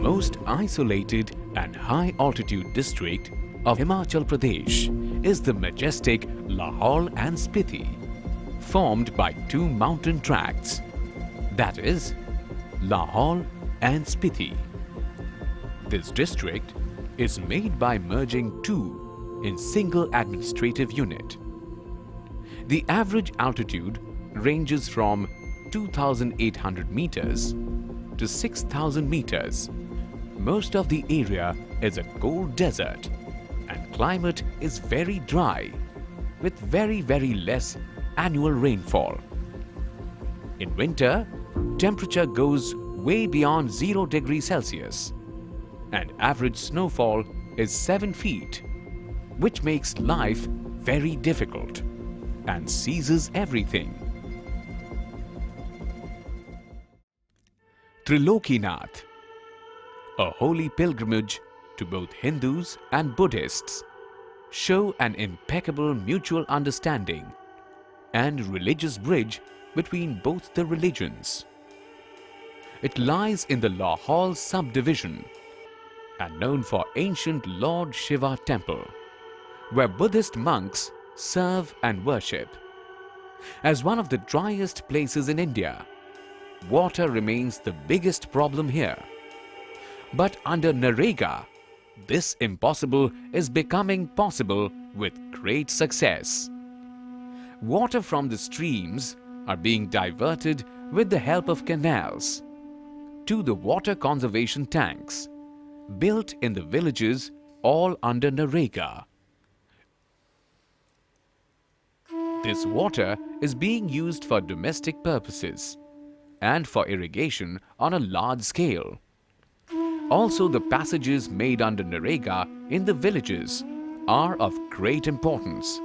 most isolated and high-altitude district of Himachal Pradesh is the majestic Lahaul and Spiti, formed by two mountain tracts, that is, Lahaul and Spiti. This district is made by merging two in single administrative unit. The average altitude ranges from 2,800 meters to 6,000 meters. Most of the area is a cold desert and climate is very dry with very less annual rainfall. In winter, temperature goes way beyond 0 degrees Celsius and average snowfall is 7 feet, which makes life very difficult and seizes everything. Trilokinath, a holy pilgrimage to both Hindus and Buddhists, show an impeccable mutual understanding and religious bridge between both the religions. It lies in the Lahaul subdivision and known for ancient Lord Shiva temple, where Buddhist monks serve and worship. As one of the driest places in India, water remains the biggest problem here. But under Mgnrega, this impossible is becoming possible with great success. Water from the streams are being diverted with the help of canals to the water conservation tanks built in the villages, all under Mgnrega. This water is being used for domestic purposes and for irrigation on a large scale. Also, the passages made under Mgnrega in the villages are of great importance,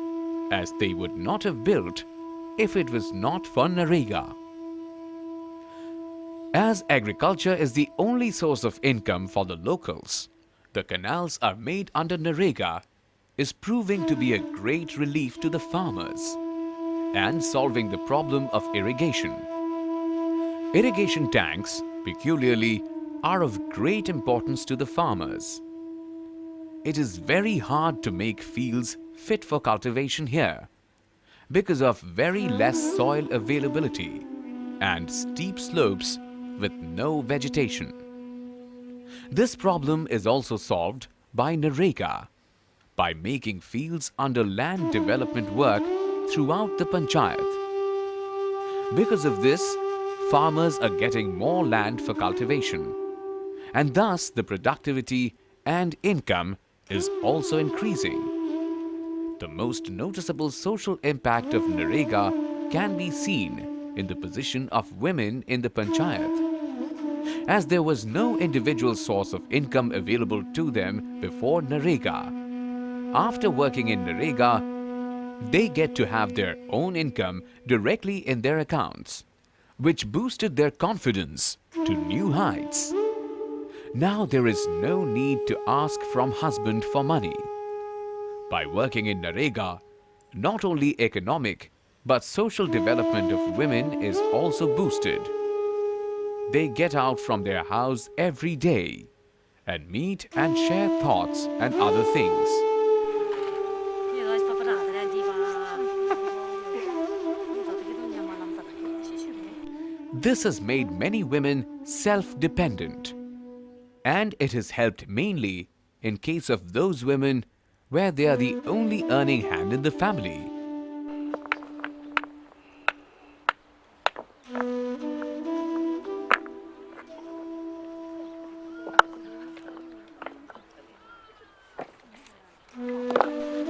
as they would not have built if it was not for Mgnrega. As agriculture is the only source of income for the locals, the canals are made under Mgnrega is proving to be a great relief to the farmers and solving the problem of irrigation. Irrigation tanks, peculiarly, are of great importance to the farmers. It is very hard to make fields fit for cultivation here because of very less soil availability and steep slopes with no vegetation. This problem is also solved by Mgnrega by making fields under land development work throughout the panchayat. Because of this, farmers are getting more land for cultivation, and thus the productivity and income is also increasing. The most noticeable social impact of Mgnrega can be seen in the position of women in the panchayat. As there was no individual source of income available to them before Mgnrega, after working in Mgnrega, they get to have their own income directly in their accounts, which boosted their confidence to new heights. Now there is no need to ask from husband for money. By working in Mgnrega, not only economic but social development of women is also boosted. They get out from their house every day and meet and share thoughts and other things. This has made many women self-dependent, and it has helped mainly in case of those women where they are the only earning hand in the family.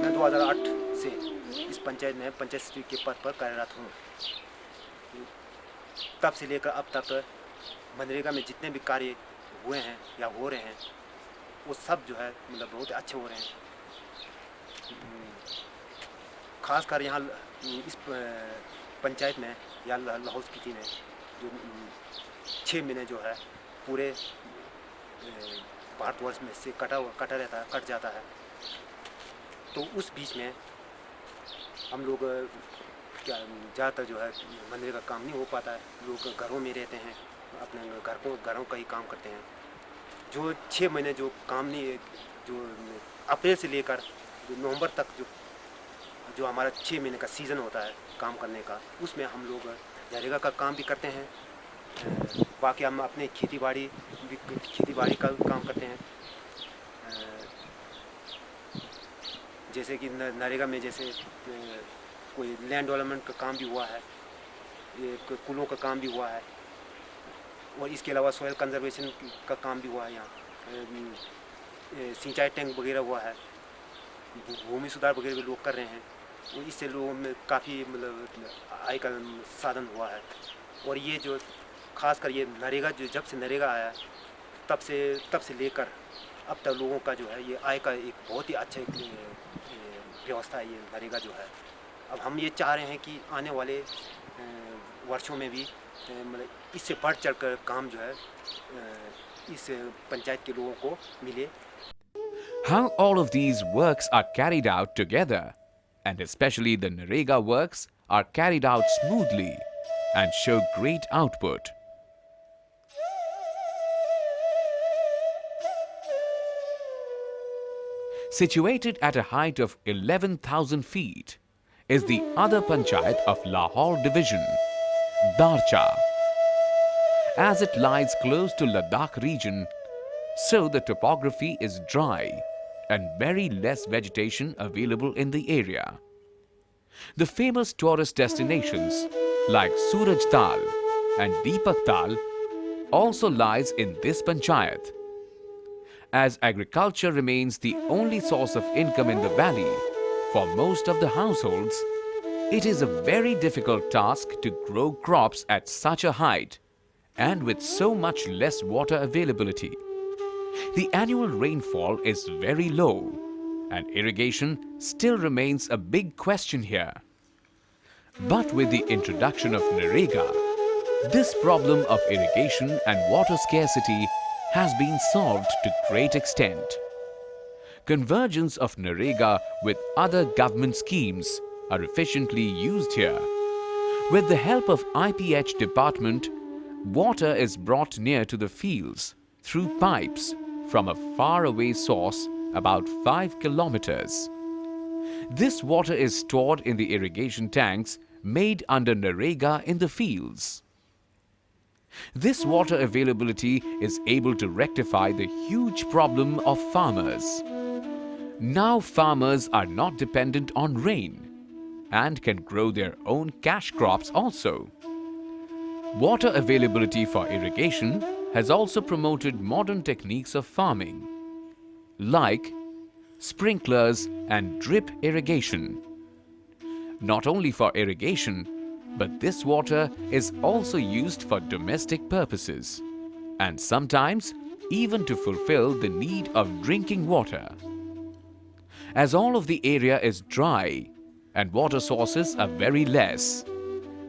मैं 2008 से इस पंचायत में पंचायत सचिव के पद पर कार्यरत हूँ। तब से लेकर अब तक मनरेगा में जितने भी कार्य हुए हैं या हो रहे हैं, वो सब जो है मतलब बहुत अच्छे हो रहे हैं। खासकर यहाँ इस पंचायत में या लाहौल स्पीति में जो 6 महीने जो है पूरे भारतवर्ष में से कट जाता है। तो उस बीच में हम लोग क्या ज़्यादातर जो है मनरेगा का काम नहीं हो पाता है। लोग घरों में रहते हैं, अपने घरों का ही काम करते हैं। जो 6 महीने जो काम नहीं, जो अप्रैल से लेकर जो नवंबर तक जो जो हमारा 6 महीने का सीज़न होता है काम करने का, उसमें हम लोग नरेगा का काम भी करते हैं। बाकी हम अपने खेती बाड़ी का भी काम करते हैं। जैसे कि नरेगा में जैसे कोई लैंड डेवलपमेंट का काम भी हुआ है, ये कुलों का काम भी हुआ है, और इसके अलावा सॉइल कंजर्वेशन का काम भी हुआ है। यहाँ सिंचाई टैंक वगैरह हुआ है, भूमि सुधार वगैरह भी लोग कर रहे हैं, और इससे लोगों में काफ़ी मतलब आय का साधन हुआ है। और ये जो खासकर ये नरेगा, जो जब से नरेगा आया तब से लेकर अब तक लोगों का जो है ये आय का एक बहुत ही अच्छा व्यवस्था है ये नरेगा जो है। अब हम ये चाह रहे हैं कि आने वाले वर्षों में भी मतलब इससे बढ़ चढ़ कर काम जो है इस पंचायत के लोगों को मिले। How all of these works are carried out together, and especially the Narega works, are carried out smoothly and show great output. Situated at a height of 11,000 feet is the other panchayat of Lahaul division, Darcha. As it lies close to Ladakh region, so the topography is dry and very less vegetation available in the area. The famous tourist destinations like Suraj Tal and Deepak Tal also lies in this panchayat. As agriculture remains the only source of income in the valley for most of the households, it is a very difficult task to grow crops at such a height and with so much less water availability. The annual rainfall is very low, and irrigation still remains a big question here. But with the introduction of Mgnrega, this problem of irrigation and water scarcity has been solved to great extent. Convergence of Mgnrega with other government schemes are efficiently used here. With the help of IPH department, water is brought near to the fields through pipes from a faraway source about 5 kilometers. This water is stored in the irrigation tanks made under Mgnrega in the fields. This water availability is able to rectify the huge problem of farmers. Now farmers are not dependent on rain and can grow their own cash crops also. Water availability for irrigation has also promoted modern techniques of farming, like sprinklers and drip irrigation. Not only for irrigation, but this water is also used for domestic purposes and sometimes even to fulfill the need of drinking water. As all of the area is dry and water sources are very less,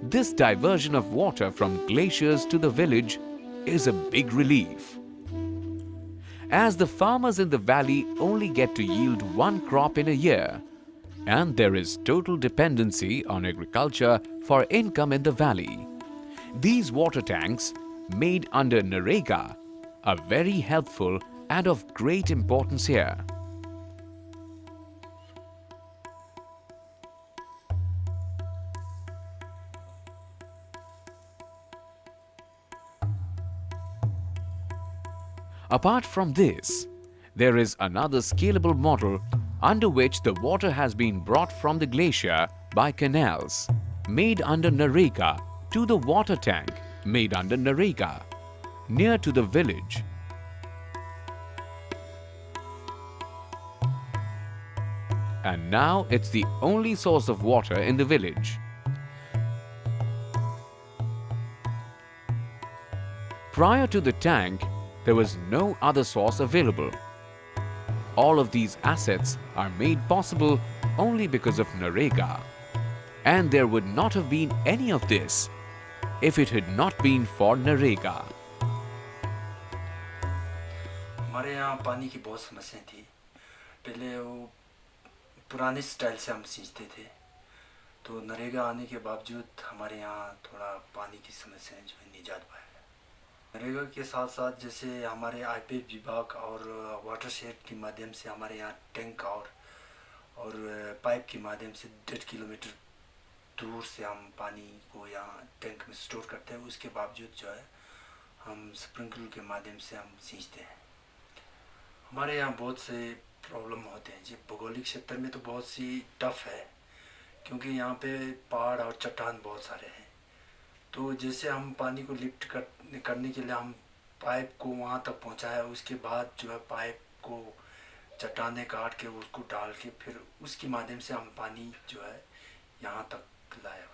this diversion of water from glaciers to the village is a big relief. As the farmers in the valley only get to yield one crop in a year, and there is total dependency on agriculture for income in the valley, these water tanks made under Mgnrega are very helpful and of great importance here. Apart from this, there is another scalable model under which the water has been brought from the glacier by canals made under Mgnrega to the water tank made under Mgnrega near to the village. And now it's the only source of water in the village. Prior to the tank, there was no other source available. All of these assets are made possible only because of Mgnrega, and there would not have been any of this if it had not been for Mgnrega. हमारे यहाँ पानी की बहुत समस्या थी। पहले वो पुराने स्टाइल से हम सींचते थे, तो नरेगा आने के बावजूद हमारे यहाँ थोड़ा पानी की समस्या जो है निजात पाया। नरेगा के साथ साथ जैसे हमारे आईपीएफ विभाग और वाटरशेड के माध्यम से हमारे यहाँ टैंक और पाइप के माध्यम से 1.5 किलोमीटर दूर से हम पानी को यहाँ टैंक में स्टोर करते हैं। उसके बावजूद जो है हम स्प्रिंकलर के माध्यम से हम सींचते हैं। हमारे यहाँ बहुत से प्रॉब्लम होते हैं जी। भौगोलिक क्षेत्र में तो बहुत सी टफ है क्योंकि यहाँ पे पहाड़ और चट्टान बहुत सारे हैं। तो जैसे हम पानी को लिफ्ट करने के लिए हम पाइप को वहाँ तक पहुँचाया, उसके बाद जो है पाइप को चट्टाने काट के उसको डाल के फिर उसके माध्यम से हम पानी जो है यहाँ तक लाया।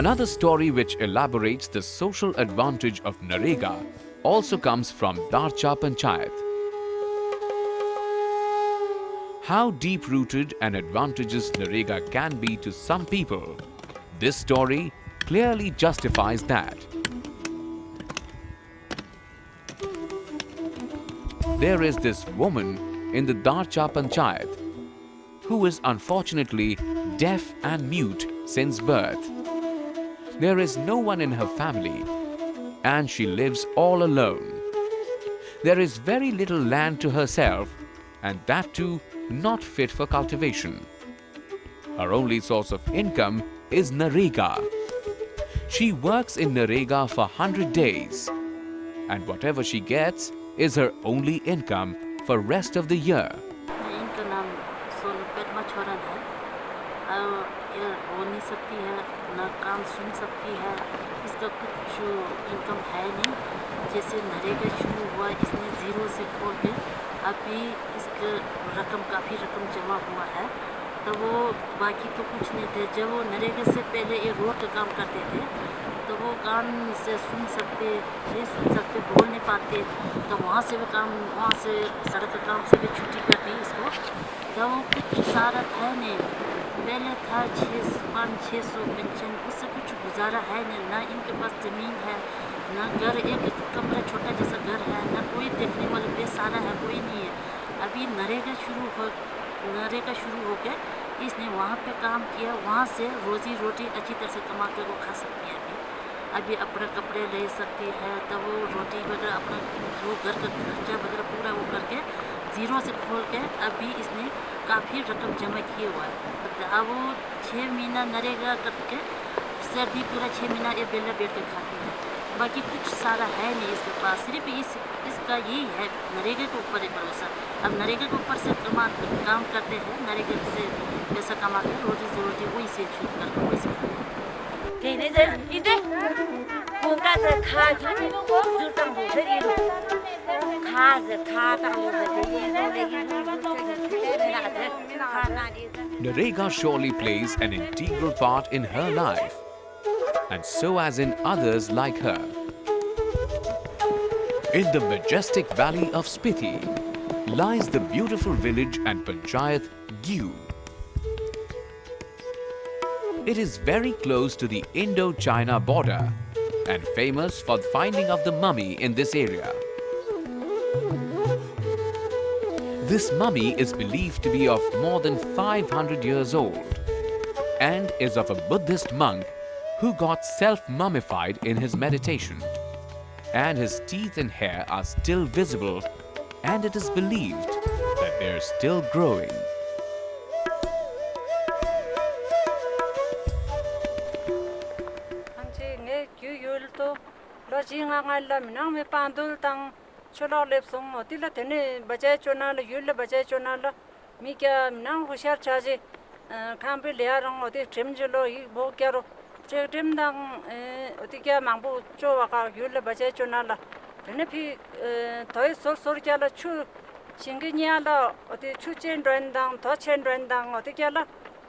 Another story which elaborates the social advantage of Mgnrega also comes from Darcha Panchayat. How deep-rooted and advantageous Mgnrega can be to some people, this story clearly justifies that. There is this woman in the Darcha Panchayat who is unfortunately deaf and mute since birth. There is no one in her family and she lives all alone. There is very little land to herself and that too not fit for cultivation. Her only source of income is Mgnrega. She works in Mgnrega for 100 days and whatever she gets is her only income for rest of the year. इनका नाम पेटमा छोरन है और ये बोल नहीं सकती है, ना काम सुन सकती है, इसका कुछ इनकम है नहीं। जैसे नरेगा शुरू हुआ इसने ज़ीरो से खोल के अभी इसका काफ़ी रकम जमा हुआ है, तो वो बाकी तो कुछ नहीं थे। जब वो नरेगा से पहले ये रोड का काम करते थे तो वो कान से सुन सकते, नहीं सुन सकते, बोल नहीं पाते, तो वहाँ से भी काम, वहाँ से सड़क का काम से भी छुट्टी कर दी इसको। तो वो कुछ सारा है नहीं, पहले था 500-600 पेंशन, उससे कुछ गुजारा है नहीं। ना इनके पास ज़मीन है, ना घर, एक कमरा छोटा जैसा घर है, ना कोई देखने वाले बेसहारा है, कोई नहीं है। अभी नरेगा शुरू हो गया, इसने वहाँ पे काम किया, वहाँ से रोज़ी रोटी अच्छी तरह से कमा के वो खा सकती है। अभी अपने कपड़े ले सकती है, तब वो रोटी वगैरह अपना वो घर का खर्चा वगैरह पूरा वो करके ज़ीरो से खोल के अभी इसने काफ़ी रकम जमा किए हुआ है। अब वो 6 महीना नरेगा करके सर्दी पूरा 6 महीना ये बेला बैठ के खाती है, बाकी कुछ सारा है नहीं इसके पास। सिर्फ इसका यही है नरेगा के ऊपर ही भरोसा। अब नरेगा के ऊपर से काम करते हैं, नरेगा से पैसा कमा के रोटी वही से छूट करके वही से Mgnrega surely plays an integral part in her life, and so as in others like her. In the majestic valley of Spiti lies the beautiful village and panchayat Giu. It is very close to the Indo-China border and famous for the finding of the mummy in this area. This mummy is believed to be of more than 500 years old and is of a Buddhist monk who got self-mummified in his meditation. And his teeth and hair are still visible and it is believed that they are still growing. Chola lepsong otila tene bajai chonala yule bajai chonala mi kya nang hushar chaje khampi learang oti trimjelo I bo kyaro che trim dang oti kya mangbu chowa ka yule bajai chonala tene phi toy sor kyala chu singinya la oti chu chen dang to chen dang oti kyala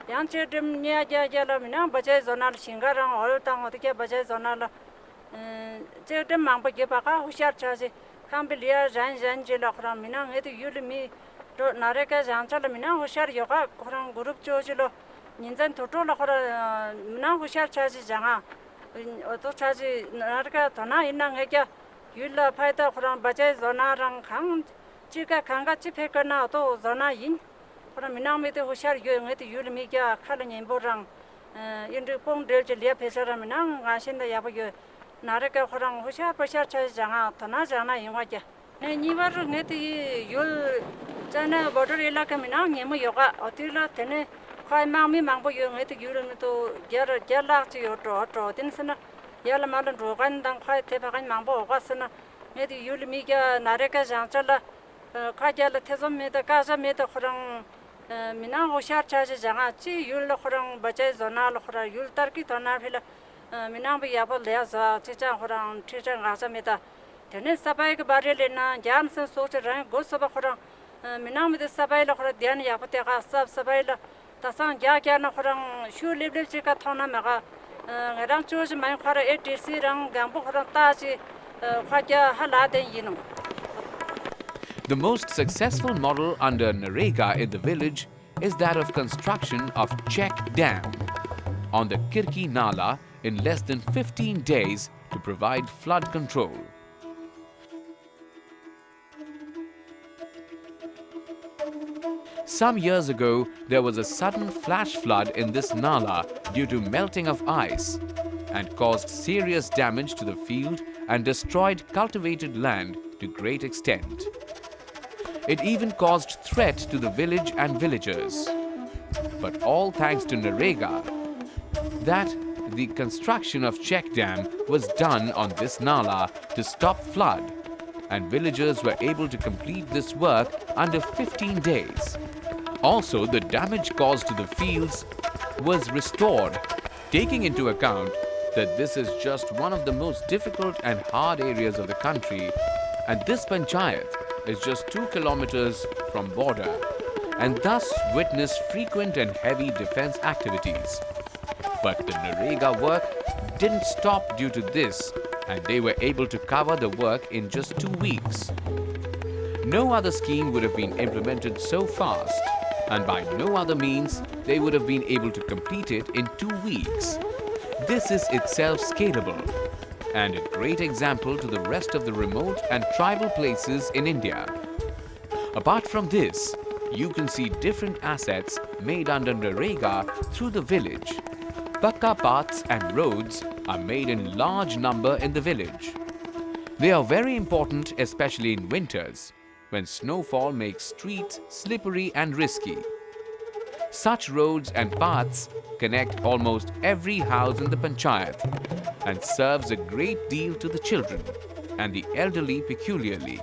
yang che trim nya ja la minang bajai zonal singarang ol tang oti kya bajai zonala che trim mangbu ke ba ka hushar chaje Cambilia Jan Jilakram Minang, it Ulimi, Nareka Janchal Minang, who share yoga, Koran group Jojilo, Ninjan Totola, Minang, who share charges Janga, Otto Chazi, Naraka, Tona, Inanga, Yula Paita, Koran Bajay, Zona, Rang Kang, Chika Kanga Chipekana, Zona Yin, Koran Minang, who share you and Ulimiga, Kalan in Borang, 인도 뽕들 줄리아 페서라미나 가신다 야버겨 나르가 호랑 호샤 버샤 차장아 더나잖아 이와게 네 니바르 네티 율 자나 버더 일라카미나 니모 요가 어til라 테네 과이망미 망보 요네티 율은도 게르 게라치 요토 딘스나 야라마른 로간당 과이 테바간 망보 오가스나 네티 율미가 나르가 장찰라 과jal라 테좀메다 가자메다 호랑 मिना होशियार चाचे जगह ची you'll Khurang बचे zonal खुरा you'll तरकी तोना fill मिना भी यापल ले जा चिचा खुरंग चिचा गासा मेता धने सबाई के बारे लेना जान से सोच रहे गो सब खुरंग मिना में सबाई ल खुरा ध्यान यापते का सब सबाई ल तसा क्या न खुरंग शू लेबल चिका थोना मगा रंग चोज मैं खुरा एटीसी रंग गंबो खुरंग ताची खाजा हला दे यिनो The most successful model under Mgnrega in the village is that of construction of check dam on the Kirki Nala in less than 15 days to provide flood control. Some years ago, there was a sudden flash flood in this Nala due to melting of ice and caused serious damage to the field and destroyed cultivated land to great extent. It even caused threat to the village and villagers. But all thanks to Mgnrega, that the construction of check dam was done on this Nala to stop flood, and villagers were able to complete this work under 15 days. Also, the damage caused to the fields was restored, taking into account that this is just one of the most difficult and hard areas of the country, and this panchayat is just 2 kilometers from border, and thus witnessed frequent and heavy defense activities. But the Mgnrega work didn't stop due to this, and they were able to cover the work in just 2 weeks. No other scheme would have been implemented so fast, and by no other means they would have been able to complete it in 2 weeks. This is itself scalable, and a great example to the rest of the remote and tribal places in India. Apart from this, you can see different assets made under Mgnrega through the village. Pakka paths and roads are made in large number in the village. They are very important, especially in winters, when snowfall makes streets slippery and risky. Such roads and paths connect almost every house in the panchayat and serves a great deal to the children and the elderly peculiarly.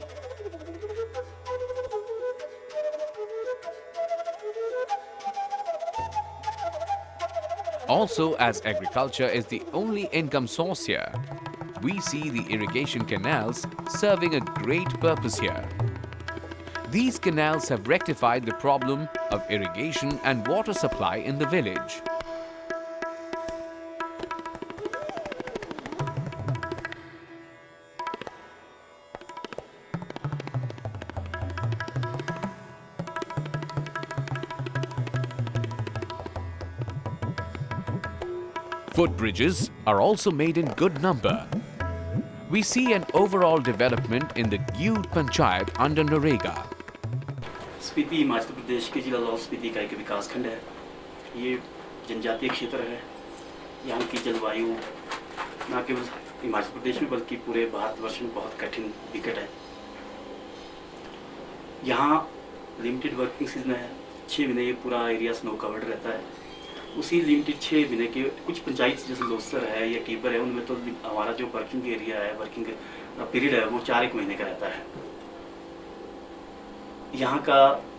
Also, as agriculture is the only income source here, we see the irrigation canals serving a great purpose here. These canals have rectified the problem of irrigation and water supply in the village. Footbridges are also made in good number. We see an overall development in the Gyud Panchayat under Mgnrega. Spiti Himachal Pradesh के जिला लाहौल स्पीति का एक विकास खंड है। ये जनजातीय क्षेत्र है। यहाँ की जलवायु न केवल हिमाचल प्रदेश में बल्कि पूरे भारतवर्ष में बहुत कठिन विकट है। यहाँ लिमिटेड वर्किंग सीजन है। 6 महीने ये पूरा एरिया स्नो कवर्ड रहता है। उसी लिमिटेड 6 महीने के कुछ पंचायत जैसे लोसर है या टीबर है, उनमें तो हमारा जो वर्किंग एरिया है, वर्किंग पीरियड है, वो 4-1 महीने का रहता है। यहाँ का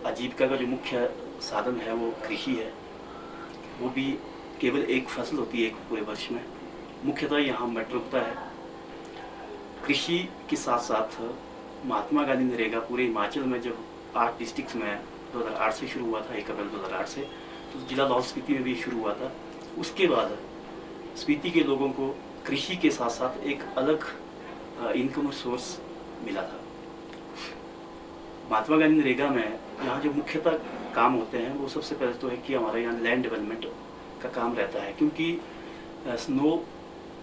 आजीविका का जो मुख्य साधन है वो कृषि है। वो भी केवल एक फसल होती है एक पूरे वर्ष में। मुख्यतः यहाँ मटर उगता है। कृषि के साथ साथ महात्मा गांधी नरेगा पूरे हिमाचल में जब 8 डिस्ट्रिक्ट्स में 2008 से शुरू हुआ था, 1 अप्रैल 2008 से, तो जिला लाहौल स्पीति में भी शुरू हुआ था। उसके बाद स्पीति के लोगों को कृषि के साथ साथ एक अलग इनकम सोर्स मिला था। महात्मा गांधी नरेगा में यहाँ जो मुख्यतः काम होते हैं वो सबसे पहले तो है कि हमारे यहाँ लैंड डेवलपमेंट का काम रहता है, क्योंकि स्नो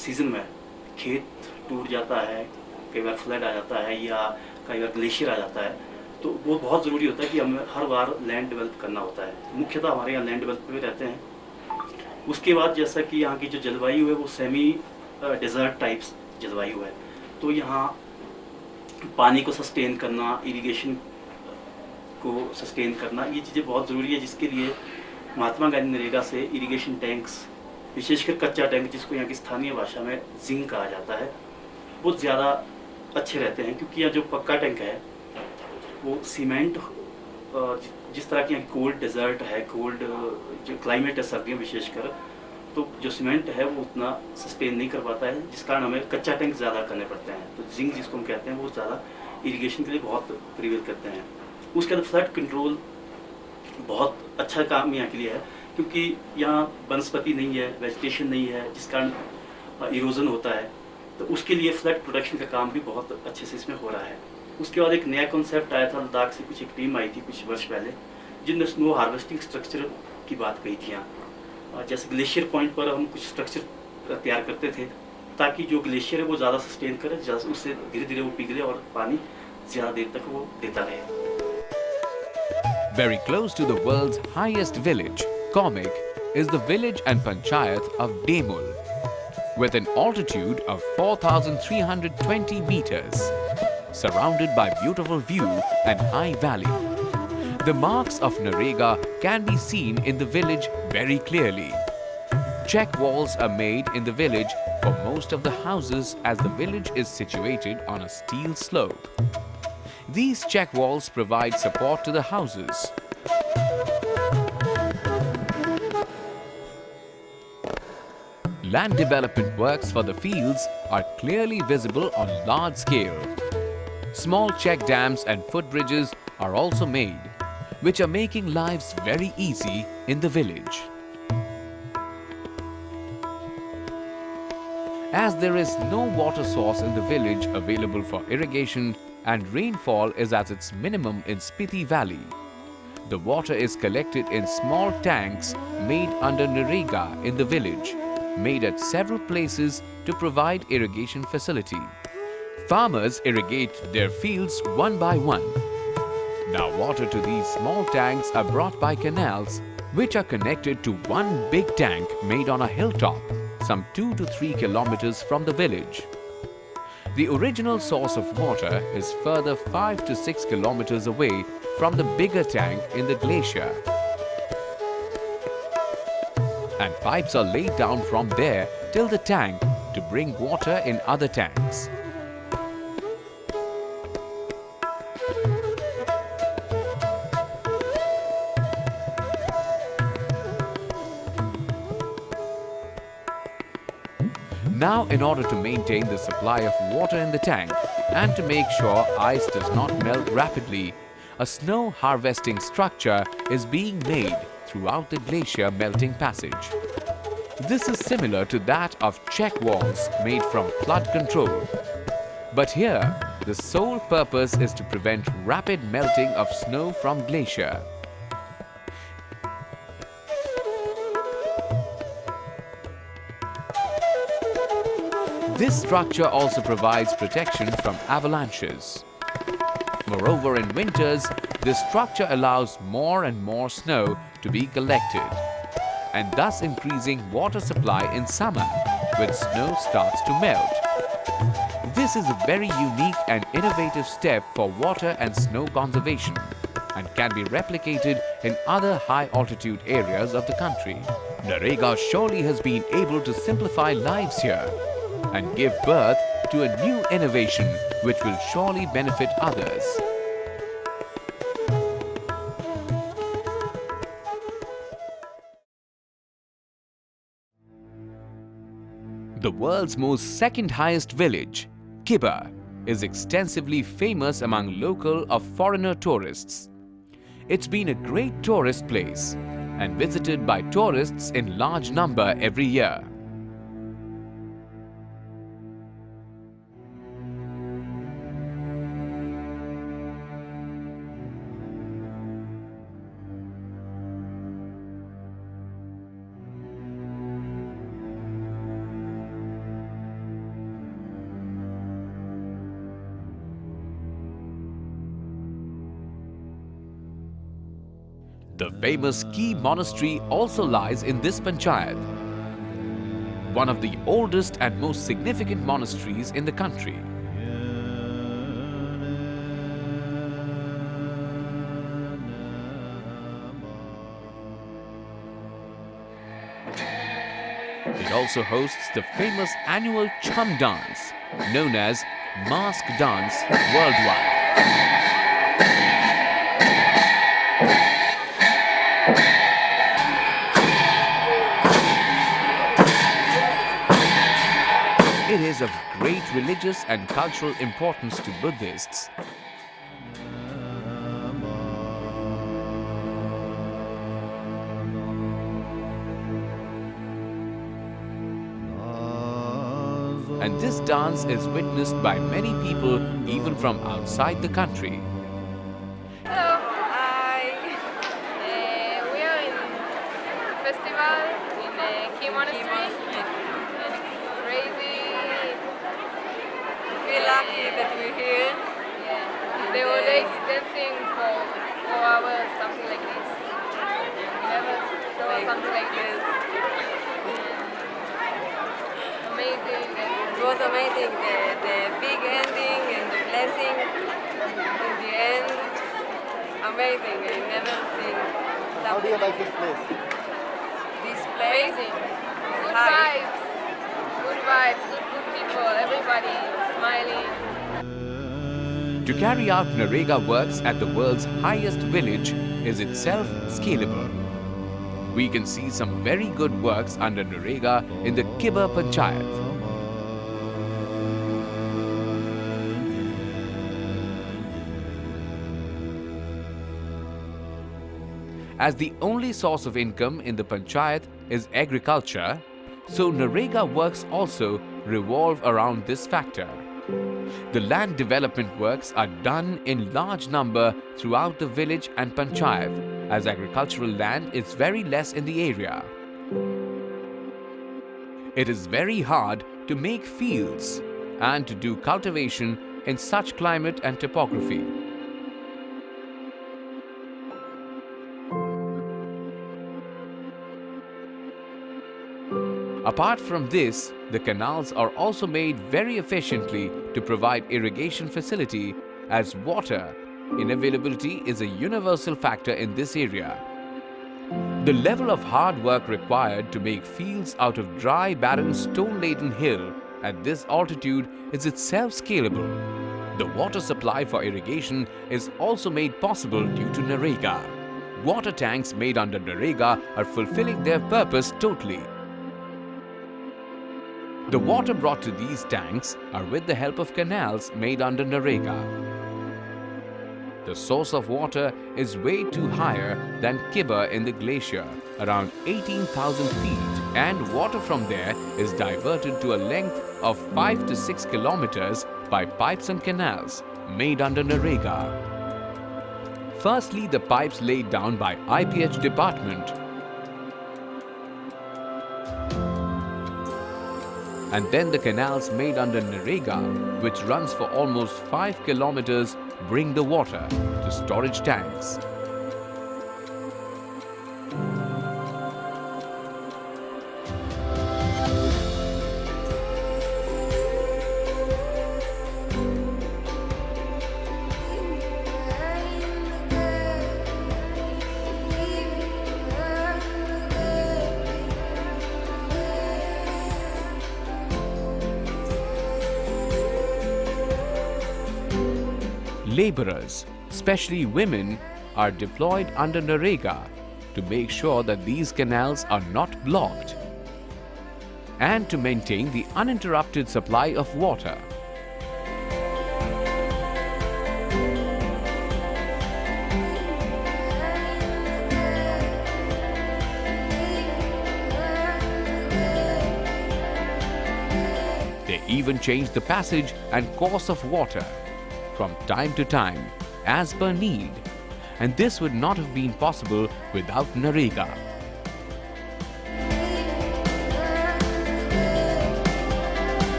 सीजन में खेत टूट जाता है, कई बार फ्लड आ जाता है या कई बार ग्लेशियर आ जाता है, तो वो बहुत ज़रूरी होता है कि हमें हर बार लैंड डेवलप करना होता है। मुख्यतः हमारे यहाँ लैंड डेवलप पे रहते हैं। उसके बाद जैसा कि यहाँ की जो जलवायु है वो सेमी डेजर्ट टाइप्स जलवायु है, तो यहाँ पानी को सस्टेन करना, इरिगेशन को सस्टेन करना, ये चीज़ें बहुत ज़रूरी है, जिसके लिए महात्मा गांधी नरेगा से इरिगेशन टैंक्स, विशेषकर कच्चा टैंक जिसको यहाँ की स्थानीय भाषा में जिंक कहा जाता है, वो ज़्यादा अच्छे रहते हैं, क्योंकि यहाँ जो पक्का टैंक है वो सीमेंट, जिस तरह की यहाँ कोल्ड डेजर्ट है, कोल्ड जो क्लाइमेट है सर्दियों विशेषकर, तो जो सीमेंट है वो उतना सस्टेन नहीं कर पाता है, जिस कारण हमें कच्चा टैंक ज़्यादा करने पड़ते हैं। तो जिंक जिसको हम कहते हैं वो ज़्यादा इरिगेशन के लिए बहुत प्रिवेल करते हैं। उसके बाद फ्लड कंट्रोल बहुत अच्छा काम यहाँ के लिए है, क्योंकि यहाँ वनस्पति नहीं है, वेजिटेशन नहीं है, जिस कारण इरोजन होता है, तो उसके लिए फ्लड प्रोटेक्शन का काम भी बहुत अच्छे से इसमें हो रहा है। उसके बाद एक नया कॉन्सेप्ट आया था, लद्दाख से कुछ एक टीम आई थी कुछ वर्ष पहले, जिनने स्नो हार्वेस्टिंग स्ट्रक्चर की बात कही थी यहाँ। जैसे ग्लेशियर पॉइंट पर हम कुछ स्ट्रक्चर तैयार करते थे, ताकि जो ग्लेशियर है वो ज़्यादा सस्टेन करे, उससे धीरे धीरे वो पिघले और पानी ज़्यादा देर तक वो देता रहे। Very close to the world's highest village, Comic, is the village and panchayat of Demul, with an altitude of 4,320 meters, surrounded by beautiful view and high valley. The marks of Mgnrega can be seen in the village very clearly. Check walls are made in the village for most of the houses, as the village is situated on a steep slope. These check walls provide support to the houses. Land development works for the fields are clearly visible on large scale. Small check dams and footbridges are also made, which are making lives very easy in the village. As there is no water source in the village available for irrigation, and rainfall is at its minimum in Spiti Valley, the water is collected in small tanks made under Mgnrega in the village, made at several places to provide irrigation facility. Farmers irrigate their fields one by one. Now water to these small tanks are brought by canals, which are connected to one big tank made on a hilltop, some 2 to 3 kilometers from the village. The original source of water is further 5 to 6 kilometers away from the bigger tank in the glacier. And pipes are laid down from there till the tank to bring water in other tanks. Now, in order to maintain the supply of water in the tank and to make sure ice does not melt rapidly, a snow harvesting structure is being made throughout the glacier melting passage. This is similar to that of check walls made from flood control. But here, the sole purpose is to prevent rapid melting of snow from glacier. This structure also provides protection from avalanches. Moreover, in winters, this structure allows more and more snow to be collected, and thus increasing water supply in summer when snow starts to melt. This is a very unique and innovative step for water and snow conservation, and can be replicated in other high-altitude areas of the country. Mgnrega surely has been able to simplify lives here and give birth to a new innovation which will surely benefit others. The world's most second highest village, Kibba, is extensively famous among local or foreigner tourists. It's been a great tourist place and visited by tourists in large number every year. The famous Key Monastery also lies in this panchayat, one of the oldest and most significant monasteries in the country. It also hosts the famous annual Chum dance, known as Mask Dance worldwide. It is of great religious and cultural importance to Buddhists. And this dance is witnessed by many people even from outside the country. Hello, we are in festival in Key Monastery. And it's crazy. We feel lucky that we're here. Yeah. They were dancing for 4 hours, something like this. We never saw something like this. Amazing. It was amazing, the big ending and the blessing in the end. Amazing, I've never seen something. How do you like this place? This place? Amazing. Good Hi. vibes. Good vibes, good people, everybody smiling. To carry out Mgnrega works at the world's highest village is itself scalable. We can see some very good works under Mgnrega in the Kibber Panchayat. As the only source of income in the panchayat is agriculture, so Mgnrega works also revolve around this factor. The land development works are done in large number throughout the village and panchayat, as agricultural land is very less in the area. It is very hard to make fields and to do cultivation in such climate and topography. Apart from this, the canals are also made very efficiently to provide irrigation facility, as water inavailability is a universal factor in this area. The level of hard work required to make fields out of dry, barren, stone-laden hill at this altitude is itself scalable. The water supply for irrigation is also made possible due to Mgnrega. Water tanks made under Mgnrega are fulfilling their purpose totally. The water brought to these tanks are with the help of canals made under Mgnrega. The source of water is way too higher than Kibber in the glacier, around 18,000 feet, and water from there is diverted to a length of 5 to 6 kilometers by pipes and canals made under Mgnrega. Firstly, the pipes laid down by IPH department, and then the canals made under Mgnrega, which runs for almost 5 kilometers, bring the water to storage tanks. Laborers, especially women, are deployed under Mgnrega to make sure that these canals are not blocked and to maintain the uninterrupted supply of water. They even change the passage and course of water from time to time as per need, and this would not have been possible without Mgnrega.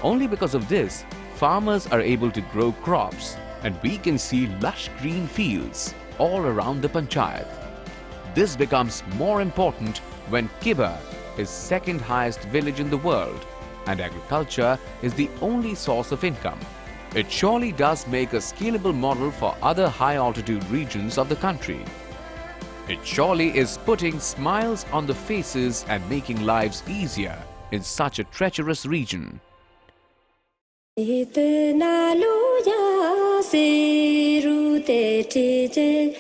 Only because of this, farmers are able to grow crops and we can see lush green fields all around the panchayat. This becomes more important when Kibba is second highest village in the world and agriculture is the only source of income. It surely does make a scalable model for other high altitude regions of the country. It surely is putting smiles on the faces and making lives easier in such a treacherous region. Itna luya siru te che